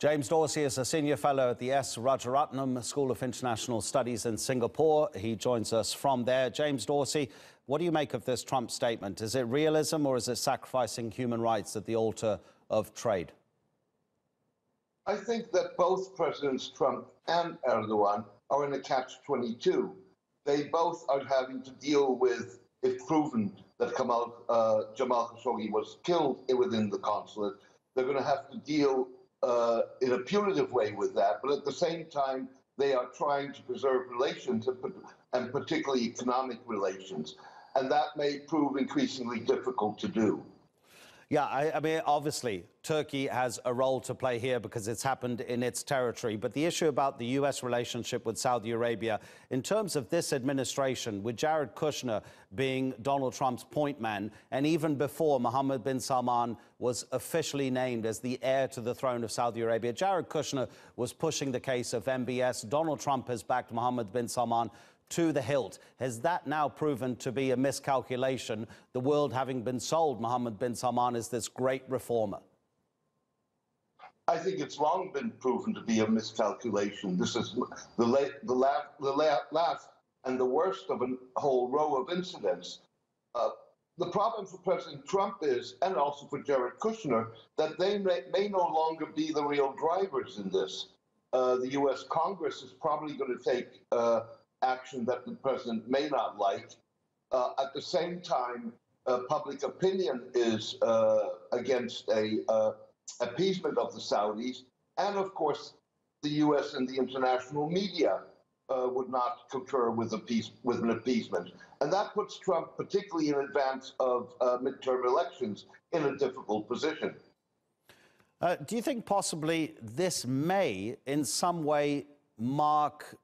James Dorsey is a senior fellow at the S. Rajaratnam School of International Studies in Singapore. He joins us from there. James Dorsey, what do you make of this Trump statement? Is it realism or is it sacrificing human rights at the altar of trade? I think that both Presidents Trump and Erdogan are in a catch-22. They both are having to deal with, if proven that Jamal Khashoggi was killed within the consulate, they're going to have to deal in a punitive way with that, but at the same time, they are trying to preserve relations, and particularly economic relations. And that may prove increasingly difficult to do. Yeah, I mean, obviously, Turkey has a role to play here because it's happened in its territory. But the issue about the U.S. relationship with Saudi Arabia, in terms of this administration, with Jared Kushner being Donald Trump's point man, and even before Mohammed bin Salman was officially named as the heir to the throne of Saudi Arabia, Jared Kushner was pushing the case of MBS. Donald Trump has backed Mohammed bin Salman to the hilt. Has that now proven to be a miscalculation, the world having been sold Mohammed bin Salman as this great reformer? I think it's long been proven to be a miscalculation. This is the last and the worst of a whole row of incidents. The problem for President Trump is, and also for Jared Kushner, that they may no longer be the real drivers in this. The U.S. Congress is probably going to take action that the president may not like. At the same time, public opinion is against appeasement of the Saudis, and of course, the U.S. and the international media would not concur with an appeasement, and that puts Trump, particularly in advance of midterm elections, in a difficult position. Do you think possibly this may, in some way, mark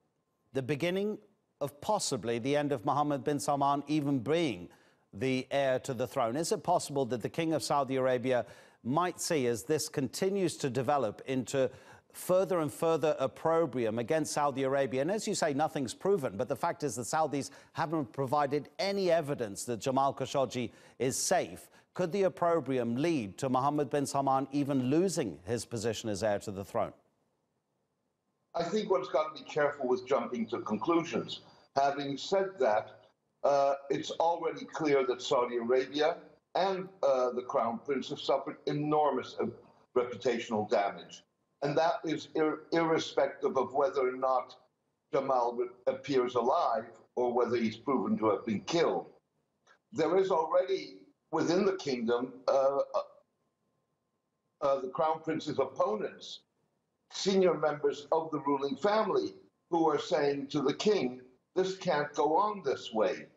the beginning of possibly the end of Mohammed bin Salman even being the heir to the throne? Is it possible that the King of Saudi Arabia might see, as this continues to develop into further and further opprobrium against Saudi Arabia, and as you say, nothing's proven, but the fact is the Saudis haven't provided any evidence that Jamal Khashoggi is safe, could the opprobrium lead to Mohammed bin Salman even losing his position as heir to the throne? I think one's got to be careful with jumping to conclusions. Having said that, it's already clear that Saudi Arabia and the Crown Prince have suffered enormous reputational damage. And that is irrespective of whether or not Jamal appears alive or whether he's proven to have been killed. There is already within the kingdom the Crown Prince's opponents, senior members of the ruling family, who are saying to the king, this can't go on this way.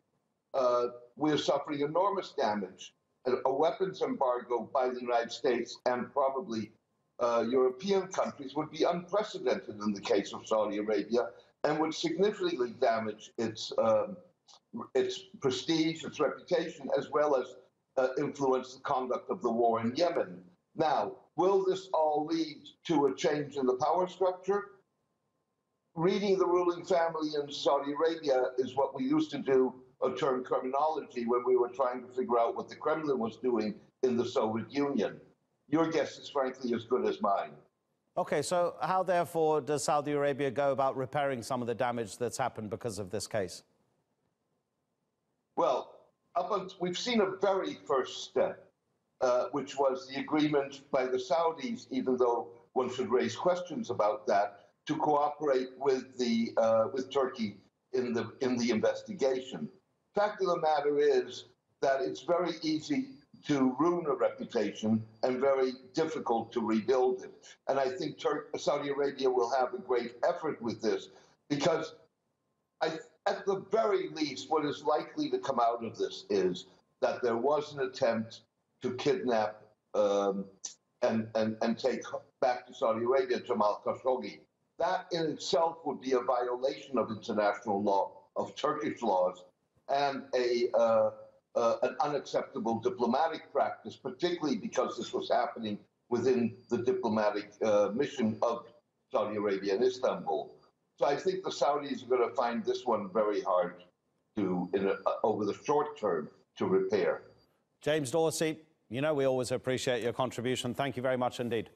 We're suffering enormous damage. A weapons embargo by the United States and probably European countries would be unprecedented in the case of Saudi Arabia and would significantly damage its prestige, its reputation, as well as influence the conduct of the war in Yemen. Now, will this all lead to a change in the power structure? Reading the ruling family in Saudi Arabia is what we used to do, a term terminology, when we were trying to figure out what the Kremlin was doing in the Soviet Union. Your guess is frankly as good as mine. Okay, so how therefore does Saudi Arabia go about repairing some of the damage that's happened because of this case? Well, we've seen a very first step, which was the agreement by the Saudis, even though one should raise questions about that, to cooperate with Turkey in the investigation. Fact of the matter is that it's very easy to ruin a reputation and very difficult to rebuild it. And I think Saudi Arabia will have a great effort with this, because at the very least, what is likely to come out of this is that there was an attempt to kidnap and take back to Saudi Arabia Jamal Khashoggi. That in itself would be a violation of international law, of Turkish laws, and an unacceptable diplomatic practice, particularly because this was happening within the diplomatic mission of Saudi Arabia in Istanbul. So I think the Saudis are going to find this one very hard to, over the short term, to repair. James Dorsey, you know we always appreciate your contribution. Thank you very much indeed.